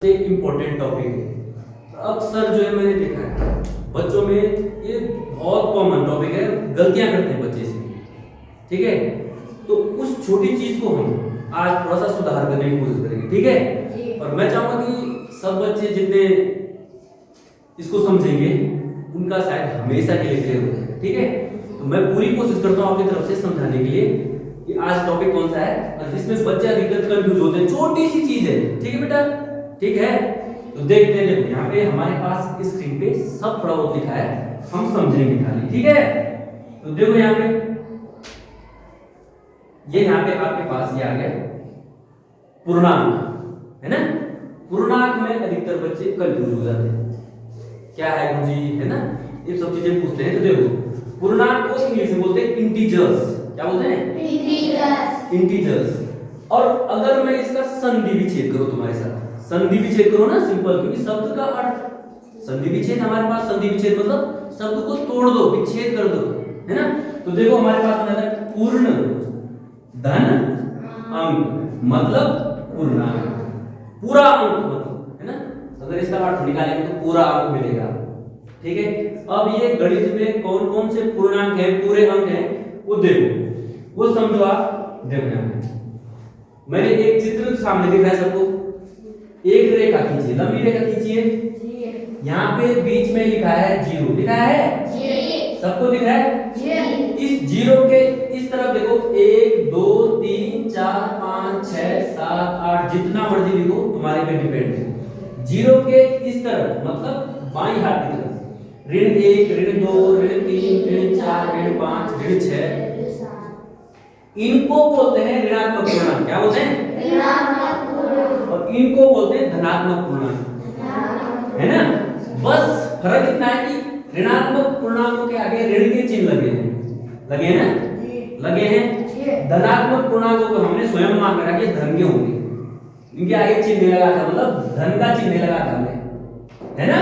एक important topic है। अक्सर जो है मैंने देखा है बच्चों में ये बहुत कॉमन टॉपिक है, गलतियां करते हैं बच्चे इसमें। ठीक है, तो उस छोटी चीज को हम आज थोड़ा सा सुधार करने की कोशिश करेंगे। ठीक है, और मैं चाहूंगा कि सब बच्चे जितने इसको समझेंगे उनका शायद हमेशा के लिए क्लियर हो जाएगा। ठीक है, तो मैं पूरी कोशिश करता हूँ आपकी तरफ से समझाने के लिए कि आज टॉपिक कौन सा है और जिसमें बच्चे अधिकतर कंफ्यूज होते हैं। छोटी सी चीज है, ठीक है बेटा, ठीक है। तो देखते हैं, देखो यहाँ पे हमारे पास स्क्रीन पे सब थोड़ा बहुत लिखा है, हम समझेंगे खाली। ठीक है, तो देखो यहाँ पे ये यहाँ पे आपके पास ये आ गया पूर्णांक, है ना। पूर्णांक में अधिकतर बच्चे कंफ्यूज हो जाते हैं, क्या है गुरुजी, है ना, ये सब चीजें पूछते हैं। तो देखो पूर्णांक को इंग्लिश में बोलते हैं इंटीजर्स। क्या बोलते हैं? इंटीजर्स। इंटीजर्स। और अगर मैं इसका संधि विच्छेद करूं तुम्हारे साथ, संधि विच्छेद करो ना, सिंपल, क्योंकि शब्द का अर्थ संधि विच्छेद, हमारे पास संधि विच्छेद मतलब शब्द को तोड़ दो, विच्छेद कर दो, है ना। तो देखो हमारे पास बना है पूर्ण धन अंक मतलब पूर्णांक, पूरा अंक मतलब, है ना। अगर इसका अर्थ निकालेंगे तो पूरा अंक मिलेगा। ठीक है, अब ये गणित में कौन कौन से पूर्णांक है, पूरे अंक है, वो देखो, वो समझो आप। देखो यहाँ पे मैंने एक चित्र सामने दिख रहा है सबको, एक रेखा खींचिए, लंबी रेखा खींचिए। यहाँ पे बीच में लिखा है जीरो, लिखा है सबको दिख रहा है। इस जीरो के इस तरफ देखो, 1 2 3 4 5 6 7 8 जितना मर्जी लिखो, तुम्हारे पे डिपेंड है। जीरो के इस तरफ मतलब बाईं हाथ की तरफ ऋण 1 ऋण 2 ऋण 3 ऋण 4 ऋण 5 ऋण 6, इनको बोलते हैं ऋणात्मक पूर्णांक। क्या बोलते हैं? ऋणात्मक पूर्णांक। और इनको बोलते हैं धनात्मक पूर्णांक, है ना। बस फर्क इतना है कि ऋणात्मक पूर्णांकों के आगे ऋण के चिन्ह लगे हैं, लगे हैं ना, लगे हैं। धनात्मक पूर्णांकों को हमने स्वयं मान रखा कि धन के होंगे, इनके आगे चिन्ह नहीं लगा था, मतलब धन का चिन्ह नहीं लगा था हमने, है ना,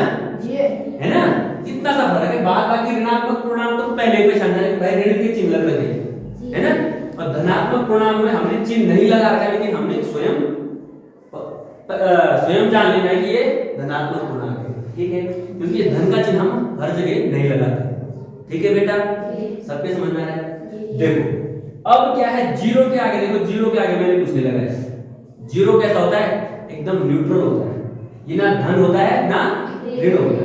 है ना। इतना सा फर्क है। बाकी ऋणात्मक पूर्णांक तो पहले ही पहचान जाए भाई ऋण के चिन्ह लग रहे हैं, है ना। और धनात्मक पूर्णांक में हमने चिन्ह नहीं लगा रखा, लेकिन हमने स्वयं जान लेना है कि ये धनात्मक पूर्णांक है। ठीक है, क्योंकि धन का चिन्ह हम हर जगह नहीं लगाते। ठीक है बेटा, सबके समझ में आ रहा है। देखो अब क्या है, जीरो के आगे देखो, जीरो के आगे मैंने कुछ नहीं लगाया। जीरो कैसा होता है? एकदम न्यूट्रल होता है, ये ना धन होता है ना ऋण होता है।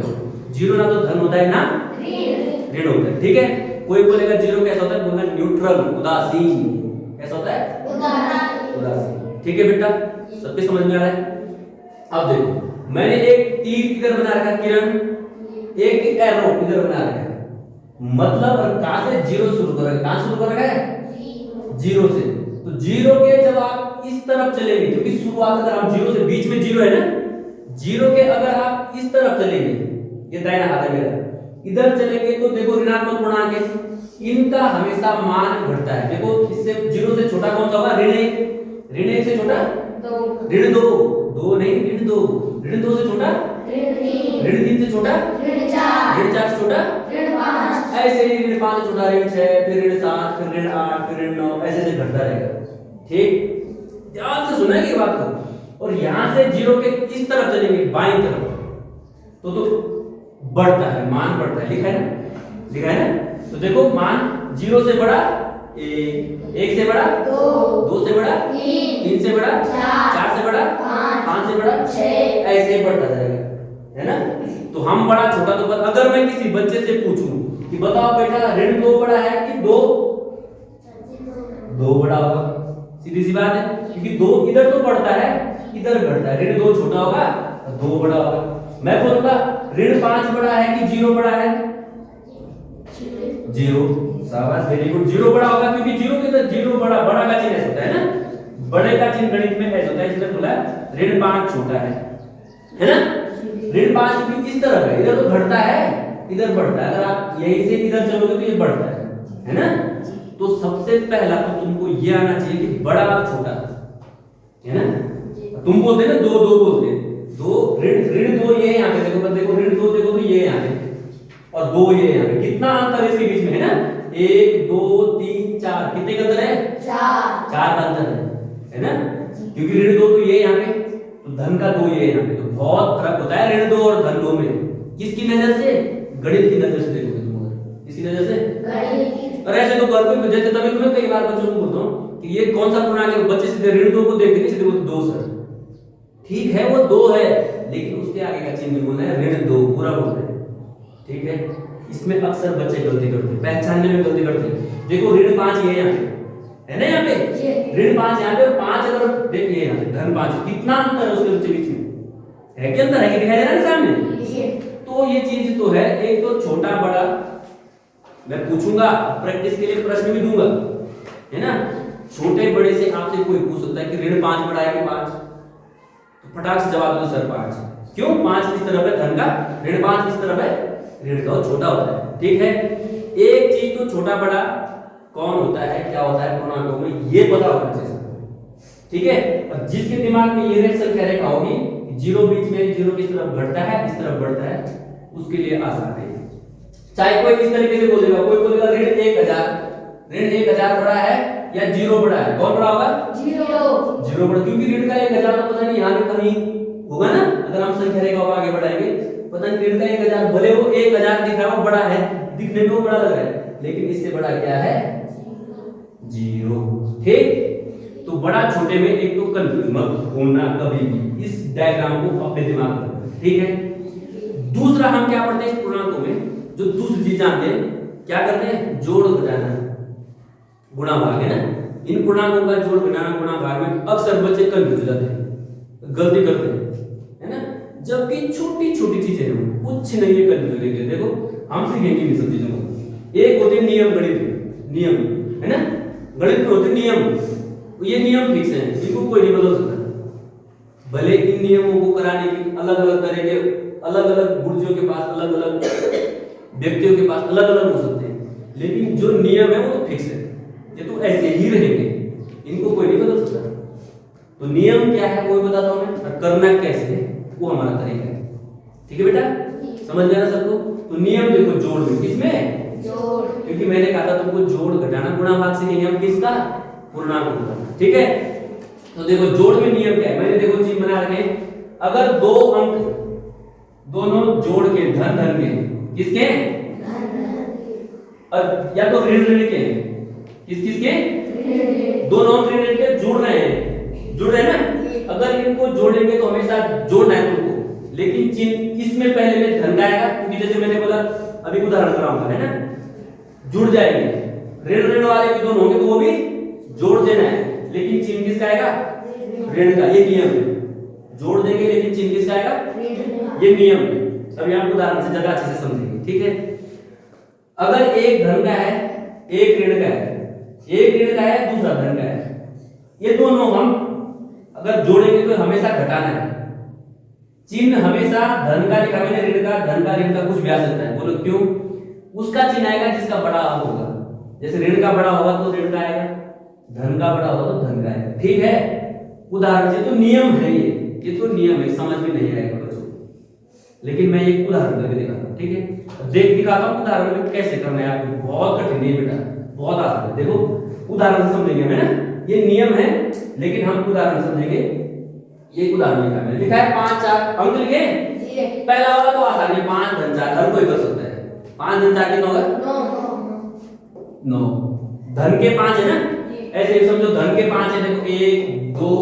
जीरो ना तो धन होता है ना ऋण होता है। ठीक है, कोई बोलेगा जीरो कैसा होता है, बोलना न्यूट्रल, उदासीन। कैसा होता है? उदासीन। ठीक है बेटा, सबके समझ में आ रहा है। अब देखो मैंने एक तीर इधर बना रखा किरण, एक एरो इधर बना रखा है, मतलब और कहां से जीरो शुरू कर रखा है, कहां शुरू कर रखा है? जीरो से। तो जीरो के जब आप इस तरफ चलेंगे, क्योंकि शुरुआत अगर हम जीरो से, बीच में जीरो है ना, जीरो के अगर आप इस तरफ चलेंगे, ये दाहिना हाथ है मेरा, इधर चलेंगे तो देखो ऋणात्मक पूर्णांक है, इनका हमेशा मान घटता है। देखो इससे जीरो से छोटा कौन सा होगा? ऋण 1, ऋण 1 से छोटा ऋण 2, 2 नहीं ऋण 2, ऋण 2 से छोटा ऋण 3 से छोटा ऋण 4 से छोटा ऋण 5, ऐसे ही ऋण 5 से छोटा ऋण 6, फिर ऋण 7, फिर ऋण 8, फिर ऋण 9, ऐसे से घटता रहेगा। ठीक, ध्यान से सुना ये बात को। और यहां से जीरो के इस तरफ चलेंगे, बाईं तरफ, तो बढ़ता है, मान बढ़ता है, लिखा है ना, लिखा है ना। तो देखो मान जीरो से बड़ा 1, 1 से बड़ा 2 से बड़ा 3 से बड़ा 4 से बड़ा 5 से बड़ा 6, ऐसे बढ़ता जाएगा, है ना। तो हम बड़ा छोटा तो अगर मैं किसी बच्चे से पूछूं कि बताओ बेटा ऋण 2 बड़ा है कि 2 बड़ा होगा, सीधी सी बात है, क्योंकि 2 इधर तो बढ़ता है, इधर घटता है। ऋण 2 छोटा होगा और 2 बड़ा होगा। मैं बोलूंगा ऋण 5 बड़ा है कि 0 बड़ा है? 0, शाबाश, वेरी गुड, 0 बड़ा होगा, क्योंकि 0 के अंदर 0 बड़ा, बड़ा का चिन्ह ऐसा होता है ना, बड़े का चिन्ह गणित में ऐसा होता है, जिसने बोला ऋण 5 छोटा है ना। ऋण 5 क्योंकि इस तरफ है, इधर तो घटता है, इधर बढ़ता है। अगर आप यहीं से इधर चलोगे तो ये बढ़ता है ना। तो सबसे पहला तो तुमको ये आना चाहिए कि बड़ा और छोटा, है ना। तुम बोलते हैं ना 2 2 बोलते हैं, 2 ऋण 2 ये यहाँ पे देखो, देखो ऋण 2 देखो तो ये यहाँ पे, और 2 ये यहाँ पे, कितना अंतर इसके बीच में, है ना। 1 2 3 4, कितने का अंतर है? 4 का अंतर है ना, क्योंकि ऋण 2 तो ये यहाँ पे, तो तो धन का 2 ये है यहाँ पे, तो बहुत फर्क होता है ऋण 2 और धन 2 में। किसकी नजर से? गणित की नजर से देखोगे तुम, अगर किसकी नजर से? गणित की। और ऐसे तो कर कोई, जैसे तभी तुम्हें कई बार बच्चों को बोलता हूँ कि ये कौन सा पूर्णांक है, बच्चे सीधे ऋण 2 को देखते नहीं, सीधे बोलते 2 सर। ठीक है वो 2 है, लेकिन उसके आगे का चिन्ह बोलना है ऋण 2, पूरा बोलना है। ठीक है, इसमें अक्सर बच्चे गलती करते हैं, पहचानने में गलती करते हैं। देखो ऋण 5 ये यहाँ पे है ना, यहाँ पे ऋण 5 यहाँ पे, और 5 अगर देखिए यहाँ पे धन 5, कितना अंतर है उसके बीच में? है कि अंतर है कि दिखाई दे रहा है सामने? तो ये चीज तो है, एक तो छोटा बड़ा मैं पूछूंगा, प्रैक्टिस के लिए प्रश्न भी दूंगा, है ना। छोटे बड़े से आपसे कोई पूछ सकता है कि ऋण 5 बड़ा है कि 5, तो फटाक से जवाब दो सर 5। क्यों? 5 किस तरफ है धन का, ऋण 5 किस तरफ है ऋण का, छोटा होता है। ठीक है, एक चीज तो छोटा बड़ा कौन होता है, क्या होता है पूर्णांकों में, ये पता होना चाहिए। ठीक है, अब जिसके दिमाग में ये संख्या रेखा होगी, जीरो बीच में, जीरो किस तरफ बढ़ता है, इस तरफ बढ़ता है, उसके लिए आसान है। चाहे कोई किस तरीके से बोलेगा, कोई बोलेगा ऋण 1000, ऋण 1000 बड़ा है या जीरो बड़ा है, कौन बड़ा होगा? जीरो बड़ा, क्योंकि ऋण का 1000 तो पता नहीं यहाँ पे कहीं होगा ना, अगर हम संख्या रेखा को आगे बढ़ाएंगे पता नहीं ऋण का 1000, भले वो 1000 दिख रहा है वो बड़ा है, दिखने में वो बड़ा लग रहा है, लेकिन इससे बड़ा क्या है? जीरो। ठीक, तो बड़ा छोटे में एक तो कंफ्यूज मत होना कभी भी, इस डायग्राम को अपने दिमाग में। ठीक है, दूसरा हम क्या पढ़ते हैं इस पूर्णांकों में, जो दूसरी चीज जानते हैं, क्या करते हैं? जोड़ घटाना, गुणा भाग, है ना। इन पूर्णांकों का जोड़ घटाना गुणा भाग में अक्सर बच्चे कंफ्यूज हो जाते हैं, गलती करते हैं, है ना। जबकि छोटी छोटी चीजें हैं, कुछ नहीं है कंफ्यूज होंगे। देखो हम सीखेंगे इन सब चीजों को। एक होते नियम, गणित नियम, है ना, गणित में होते नियम, ये नियम फिक्स हैं, इनको कोई नहीं बदल सकता। भले इन नियमों को कराने की अलग अलग तरह के, अलग अलग गुरुजियों के पास, अलग अलग व्यक्तियों के पास अलग अलग हो सकते हैं, लेकिन जो नियम है वो तो फिक्स है, ये तो ऐसे ही रहेंगे, इनको कोई नहीं बदल सकता। तो नियम क्या है वो बताता हूं मैं, और करना कैसे है वो हमारा तरीका है। ठीक है बेटा, समझ गया ना सबको? तो नियम देखो जोड़ में, किसमें? जोड़, क्योंकि मैंने कहा था तुमको जोड़ घटाना गुणा भाग से नियम किसका? पूर्णांक का। ठीक है, तो देखो जोड़ में नियम क्या है, मैंने देखो चीज बना रखे, अगर दो अंक दोनों जोड़ के धन धन के, किसके? और या तो ऋण ऋण के, किस किसके? दोनों अंक ऋण ऋण के जुड़ रहे हैं ना, अगर इनको जोड़ेंगे तो हमेशा जोड़ना है तुमको, लेकिन चिन्ह इसमें पहले में धन का आएगा, क्योंकि जैसे मैंने बोला अभी उदाहरण कराऊंगा, है ना, जुड़ जाएंगे, ऋण ऋण वाले भी दोनों होंगे तो वो भी जोड़ देना है, लेकिन चिन्ह किसका आएगा? ऋण का। ये नियम है, जोड़ देंगे लेकिन चिन्ह किसका आएगा? ये नियम है। अभी आपको उदाहरण से जगह अच्छे से समझेंगे। ठीक है, अगर एक धन का है एक ऋण का है, एक ऋण का है दूसरा धन का है, ये दोनों हम अगर जोड़ेंगे तो हमेशा घटाना है, चिन्ह हमेशा धन का लिखा मैंने, ऋण का, धन का ऋण का कुछ भी आ सकता है। बोलो क्यों? उसका चिन्ह आएगा जिसका बड़ा अंक होगा, जैसे ऋण का बड़ा होगा तो ऋण का आएगा, धन का बड़ा होगा तो धन का आएगा। ठीक है, उदाहरण से, तो नियम है ये तो नियम है, समझ में नहीं आएगा बच्चों, लेकिन मैं एक उदाहरण करके दिखाता हूं। ठीक है, दिखाता हूं उदाहरण में कैसे करना है आपको, बहुत कठिन है बेटा, बहुत आसान है। देखो उदाहरण से समझेंगे, है ना, ये नियम है लेकिन हम उदाहरण समझेंगे। ये उदाहरण लिखा है, लिखा है 5 4 अंक लिखे, पहला वाला तो आसान है, 5 धन 4 हर कोई कर सकता है। 5 धन 4 कितना होगा? 9। धन के 5 है ना, ऐसे ही समझो धन के 5 है, देखो 1 2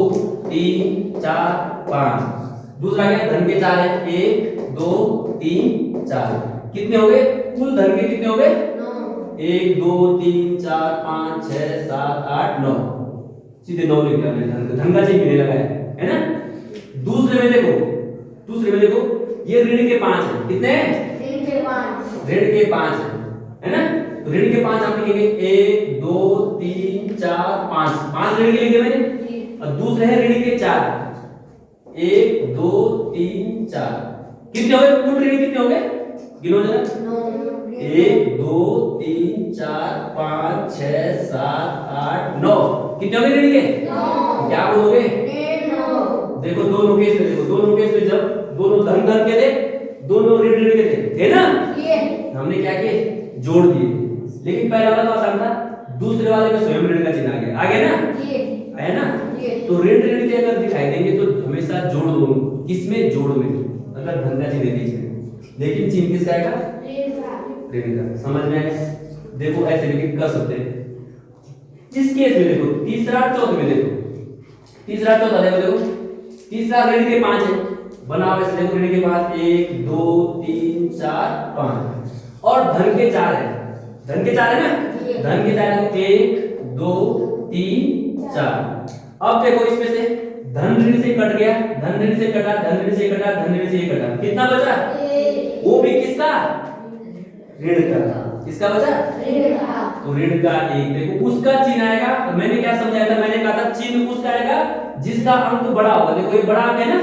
3 4 5। दूसरा क्या? धन के 4 है, 1 2 3 4। कितने हो गए कुल धन के? कितने हो गए? 1 2 3 4 5 6 7 8 9, सीधे 9 लिख दिया मैंने, धन का चिन्ह मिलने लगा है ना। दूसरे में देखो ये ऋण के 5 है, कितने? ऋण के 5 है ना, तो ऋण के 5 हम लिखेंगे 1 2 3 4 5, 5 ऋण के लिखे मैंने, और दूसरे है ऋण के 4, 1 2 3 4। कितने हो गए कुल ऋण? कितने हो गए गिनो जरा, 1 2 3 4 5 6 7 8 9। कितने हो गए ऋण के? 9। क्या बोलोगे? देखो दोनों केस में, देखो दोनों केस में जब दोनों धन धन के थे, दोनों ऋण ऋण के थे ना, हमने क्या किए? जोड़ दिए। लेकिन पहला वाला तो आसान था, दूसरे वाले में स्वयं ऋण का चिन्ह आ गया ना, आया ना। तो ऋण ऋण के अगर दिखाई देंगे तो हमेशा जोड़ दो अगर धन का चिन्ह है बीच में, लेकिन चिन्ह किसका आएगा? ऋण का। समझ में आया? देखो ऐसे भी कर सकते हैं। इस केस में देखो तीसरा चौथे में देखो, तीसरा चौथा देखो, तीसरा ऋण के 5 है, बनाओ ऐसे देखो, ऋण के 5 1 2 3 4 5 और धन के 4 है, धन के 4 है ना, धन के 4 है तो 1 2 3 4। अब देखो इसमें से धन ऋण से कट गया, धन ऋण से कटा, धन ऋण से कटा, धन ऋण से कटा, कितना बचा? वो भी किसका? ऋण का। किसका बचा? ऋण का। तो ऋण का 1 देखो उसका चिन्ह आएगा। तो मैंने क्या समझाया था? मैंने कहा था चिन्ह उसका आएगा जिसका अंक बड़ा होगा। देखो ये बड़ा अंक है ना,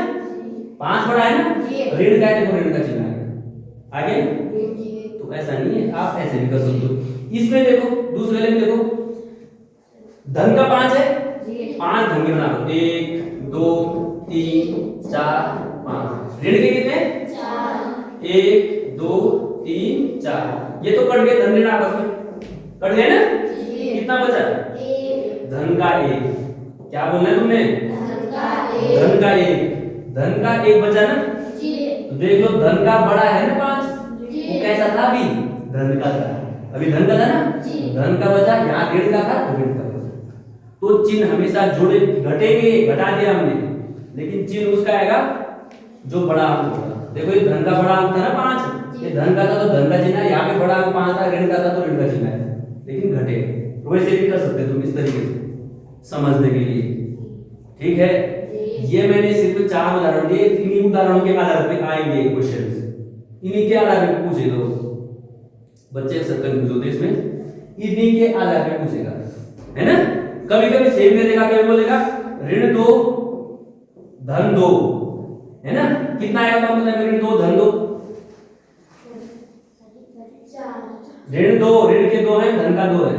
5 बड़ा है ना, ऋण का है, देखो ऋण का चिन्ह आएगा। आगे तो ऐसा नहीं है, आप ऐसे भी कर सकते हो। इसमें देखो दूसरे वाले में देखो धन का 5 है, 5 धन के बना लो, 1 2 3 4 5। ऋण के कितने? 4 1 2 3 4। ये तो कट गए धन ऋण आपस में, कट गए ना, कितना बचा? 1 धन का 1। क्या बोलना है तुमने? धन का 1, धन का 1, धन का 1 बचा ना जी। तो देख लो धन का बड़ा है ना 5, वो कैसा था? अभी धन का था, अभी धन का था ना जी। धन का बचा, यहाँ ऋण का था तो ऋण का। तो चिन्ह हमेशा जोड़े घटेंगे, घटा दिया हमने, लेकिन चिन्ह उसका आएगा जो बड़ा अंक होगा। देखो ये धन का बड़ा अंक था ना 5, ये धन का था तो धन का चिन्ह है, यहाँ पे बड़ा अंक 5 था, ऋण का था तो ऋण का चिन्ह है, लेकिन घटे। तो वैसे भी कर सकते तुम इस तरीके से समझने के लिए, ठीक है। ये मैंने सिर्फ 4 उदाहरण दिए, इन्हीं उदाहरणों के आधार पे आएंगे क्वेश्चंस, इन्हीं के आधार पे पूछे तो बच्चे अक्सर कंफ्यूज होते इसमें, इन्हीं के आधार पे पूछेगा, है ना। कभी कभी सेम दे देगा, क्या बोलेगा? ऋण 2 धन 2, है ना। कितना आएगा? कौन बताएगा? ऋण 2 धन 2, ऋण 2, ऋण के 2 है, धन का 2 है,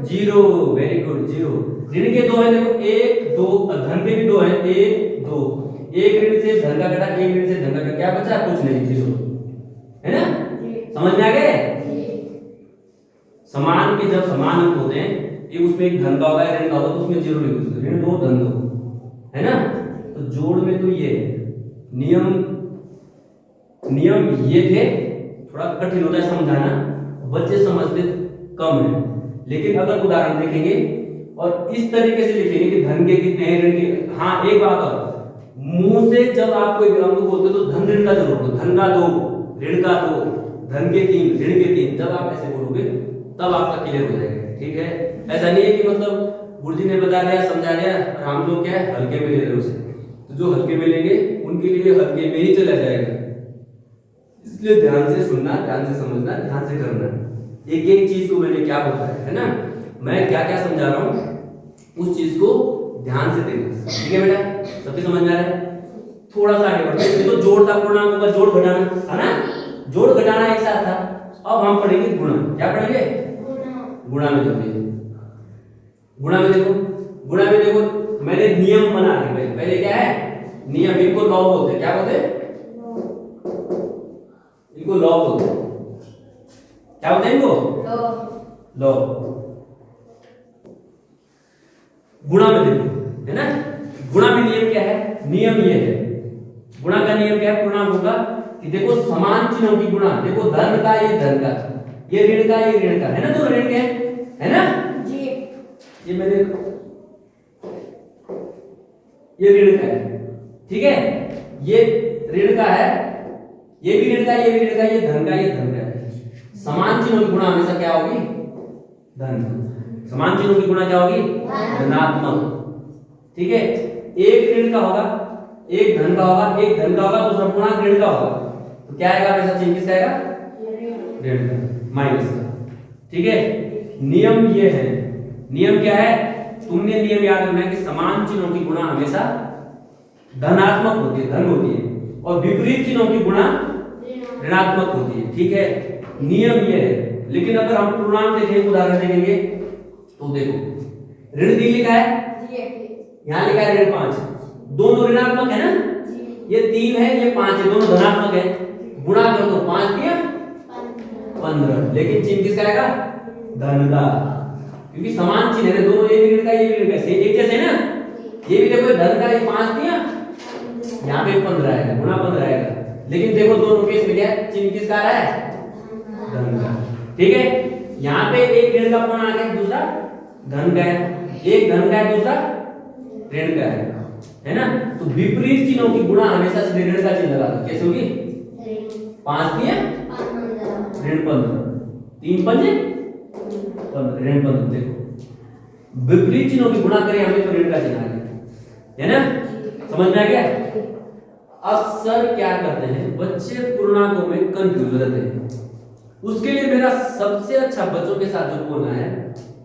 0। Very good, 0। ऋण के 2 है, देखो 1 2, धन के भी 2 है, 1 2, एक ऋण से धन का कटा, एक ऋण से धन का कटा, क्या बचा? कुछ नहीं, 0, है ना। समझ में आ गए? समान के जब समान अंक होते हैं, ये उसमें एक धन का होगा, ऋण का होगा, तो उसमें 0 लिखो, ऋण 2 धन 2, है ना। तो जोड़ में तो ये नियम ये थे, थोड़ा कठिन होता है समझाना, बच्चे समझते कम है, लेकिन अगर उदाहरण देखेंगे और इस तरीके से लिखेंगे कि धन के कितने हैं, ऋण के। हाँ एक बात और, मुंह से जब आप कोई अंक बोलते हो तो धन ऋण का जरूर बोलो, धन का 2 ऋण का 2 धन के 3 ऋण के 3, जब आप ऐसे बोलोगे तब आपका क्लियर हो जाएगा, ठीक है। ऐसा नहीं है कि मतलब गुरुजी ने बता दिया, समझा दिया, और हम लोग क्या है हल्के में ले रहे उसे, तो जो हल्के में लेंगे उनके लिए हल्के में ही चला जाएगा। इसलिए ध्यान से सुनना, ध्यान से समझना, ध्यान से करना, एक एक चीज को मैंने क्या बताया है ना, मैं क्या क्या समझा रहा हूँ उस चीज को ध्यान से देखना, ठीक है बेटा। सबकी समझ में आ रहा है? थोड़ा सा आगे बढ़ते हैं। तो जोड़ था, पूर्णांकों का जोड़ घटाना, है ना, जोड़ घटाना एक साथ था। अब हम पढ़ेंगे गुणा। क्या पढ़ेंगे? गुणा में देखो, गुणा में देखो, गुणा में देखो मैंने नियम बना के पहले क्या है नियम, इनको लॉ बोलते हैं। क्या बोलते हैं? इनको लॉ बोलते हैं। क्या बोलते हैं इनको? लॉ। गुणा में देखो, है ना, गुणा में नियम क्या है? नियम ये है, गुणा का नियम क्या है पूर्णांकों का, कि देखो समान चिन्हों की गुणा, देखो धन का ये धन का, ये ऋण का ये ऋण का, है ना, तो ऋण के है ना जी। ये मैंने ये ऋण का है, ठीक है, ये ऋण का है, ये भी ऋण का, ये भी ऋण का, ये धन का, ये धन का है। समान चिन्हों की गुणा हमेशा क्या होगी? धन। समान चिन्हों की गुणा क्या होगी? धनात्मक, ठीक है। एक ऋण का होगा, एक धन का होगा, एक धन का होगा, दूसरा पूर्णांक ऋण का होगा, तो क्या आएगा हमेशा चिन्ह किसका आएगा? ऋण का, माइनस का, ठीक है। नियम ये है, नियम क्या है? तुमने नियम याद रखना है कि समान चिन्हों की गुणा हमेशा धनात्मक होती है, धन होती है, और विपरीत चिन्हों की गुणा ऋणात्मक होती है, ठीक है। नियम ये है। लेकिन अगर हम पूर्णांक देखें, उदाहरण देखेंगे तो देखो ऋण 3 लिखा है, यहाँ लिखा है ऋण 5, दोनों ऋणात्मक है ना, ये 3 है ये 5 है, दोनों धनात्मक है, गुणा कर दो 5 दिया 15, लेकिन चिन्ह किसका आएगा? धन का, क्योंकि समान चिन्ह है दोनों, ये भी ऋण का ये भी ऋण का, एक जैसे है ना। ये भी देखो धन का ये 5 दिया, यहाँ पे 15 आएगा, गुणा 15 आएगा, लेकिन देखो दोनों केस में क्या है, चिन्ह किसका आ रहा है, धन का। ठीक है, यहाँ पे एक ऋण का पूर्णांक है, दूसरा धन का है, एक धन का है, दूसरा ऋण का है ना। तो विपरीत चिन्हों की गुणा हमेशा से ऋण का चिन्ह लगा दो, कैसे होगी, 5 दिया ऋण 15, 3 पंजे 15, ऋण 15। देखो विपरीत चिन्हों की गुणा करें हमें तो ऋण का चिन्ह आ गया, है ना, समझ में आ गया। अक्सर क्या करते हैं बच्चे पूर्णांकों में कंफ्यूज हो जाते हैं, उसके लिए मेरा सबसे अच्छा बच्चों के साथ जो बोलना है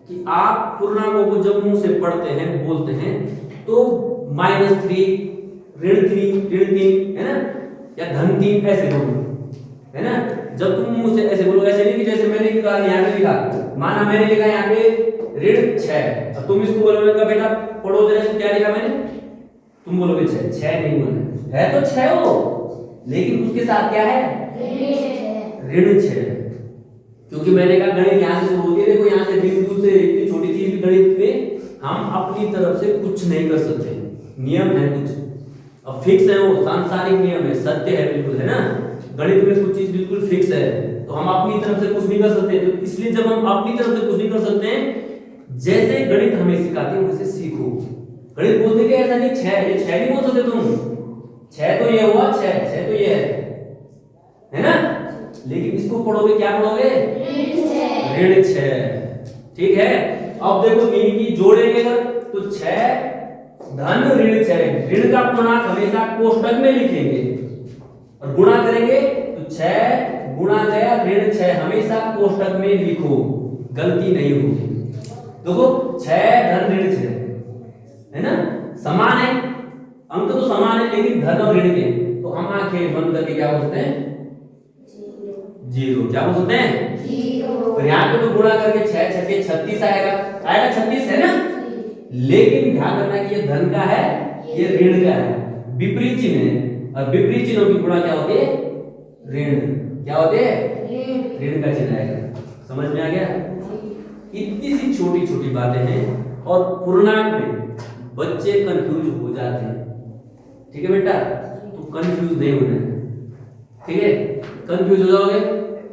कि आप पूर्णांकों को जब मुंह से पढ़ते हैं बोलते हैं तो -3, ऋण 3 है ना, या धन 3 ऐसे बोलो, है ना। जब तुम मुंह से ऐसे बोलो, ऐसे नहीं कि जैसे मैंने लिखा यहाँ पे लिखा, माना मैंने लिखा यहाँ पे ऋण 6, अब तुम इसको बोलोगे का बेटा पढ़ो जरा, क्या लिखा मैंने, तुम बोलोगे 6 नहीं बोलना है, तो 6 हो, लेकिन उसके साथ क्या है, ऋण 6, क्योंकि मैंने कहा गणित यहाँ से शुरू होती है। देखो यहाँ से बिंदु से इतनी छोटी चीज भी गणित में हम अपनी तरफ से कुछ नहीं कर सकते, नियम है कुछ, अब फिक्स है, वो सांसारिक नियम है, सत्य है बिल्कुल, है ना। गणित में कुछ चीज बिल्कुल फिक्स है, तो हम अपनी तरफ से कुछ नहीं कर सकते। तो इसलिए जब हम अपनी तरफ से कुछ नहीं कर सकते हैं, जैसे गणित हमें सिखाते हैं वैसे सीखो। गणित बोलते कि ऐसा नहीं 6, ये 6 नहीं बोल सकते तुम, 6 तो ये हुआ, 6 तो ये है ना, लेकिन इसको पढ़ोगे क्या पढ़ोगे, ऋण 6। ठीक है, अब देखो इनकी जोड़ेंगे अगर तो 6 धन ऋण 6, ऋण का पूर्णांक हमेशा कोष्टक में लिखेंगे और गुणा करेंगे तो 6 गुणा गया ऋण 6, हमेशा कोष्टक में लिखो, गलती नहीं होगी। देखो 6 धन ऋण 6 है ना, समान है, अंक तो समान है, लेकिन धन और ऋण के, तो हम आंखें बंद करके क्या बोलते हैं, 0। क्या बोल सकते हैं, 0। और यहाँ पे तो गुणा करके 6 छक्के 36 आएगा, 36 है ना, लेकिन ध्यान रखना कि ये धन का है, ये ऋण का है, विपरीत चिन्ह है, और विपरीत चिन्हों की गुणा क्या होती है, ऋण। क्या होते हैं, ऋण का चिन्ह आएगा। समझ में आ गया, इतनी सी छोटी छोटी बातें हैं और पूर्णांक में बच्चे कंफ्यूज हो जाते हैं। ठीक है बेटा, तो कंफ्यूज नहीं होना है, ठीक है, कंफ्यूज हो जाओगे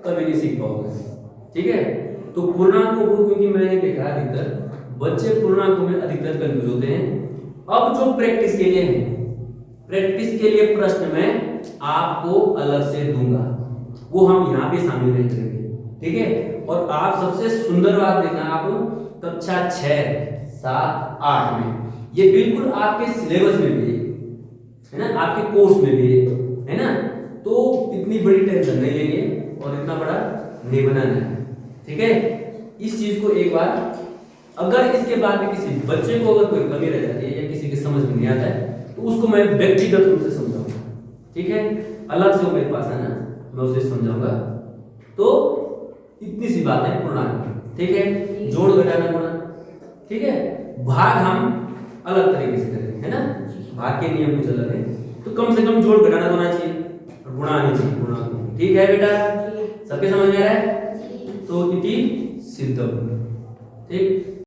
कभी नहीं सीख पाओगे। ठीक है, तो पूर्णांकों को, क्योंकि मैंने देखा अधिकतर बच्चे पूर्णांकों में अधिकतर कंफ्यूज होते हैं। अब जो प्रैक्टिस के लिए है, प्रैक्टिस के लिए प्रश्न मैं आपको अलग से दूंगा, वो हम यहाँ पे शामिल नहीं करेंगे। ठीक है, और आप सबसे सुंदर बात देखना, आप कक्षा 6, 7, 8 में ये बिल्कुल आपके सिलेबस में भी है ना, आपके कोर्स में भी है ना, तो इतनी बड़ी टेंशन नहीं लेंगे और इतना बड़ा नहीं बनाना है। ठीक है, इस चीज को एक बार, अगर इसके बाद में किसी बच्चे को अगर कोई कमी रह जाती है या किसी के समझ में नहीं आता है तो उसको मैं व्यक्तिगत रूप से समझाऊंगा। ठीक है, अलग से वो मेरे पास आना, मैं उसे समझाऊंगा। तो इतनी सी बात है पूर्णांक। ठीक है, जोड़ घटाना गुणा, ठीक है, भाग हम अलग तरीके से करेंगे, है ना, भाग के नियम कुछ अलग है, तो कम से कम जोड़ घटाना तो आना चाहिए और गुणा आनी चाहिए पूर्णांक। ठीक है बेटा, सबके समझ में आ रहा है, तो इति सिद्धम। ठीक।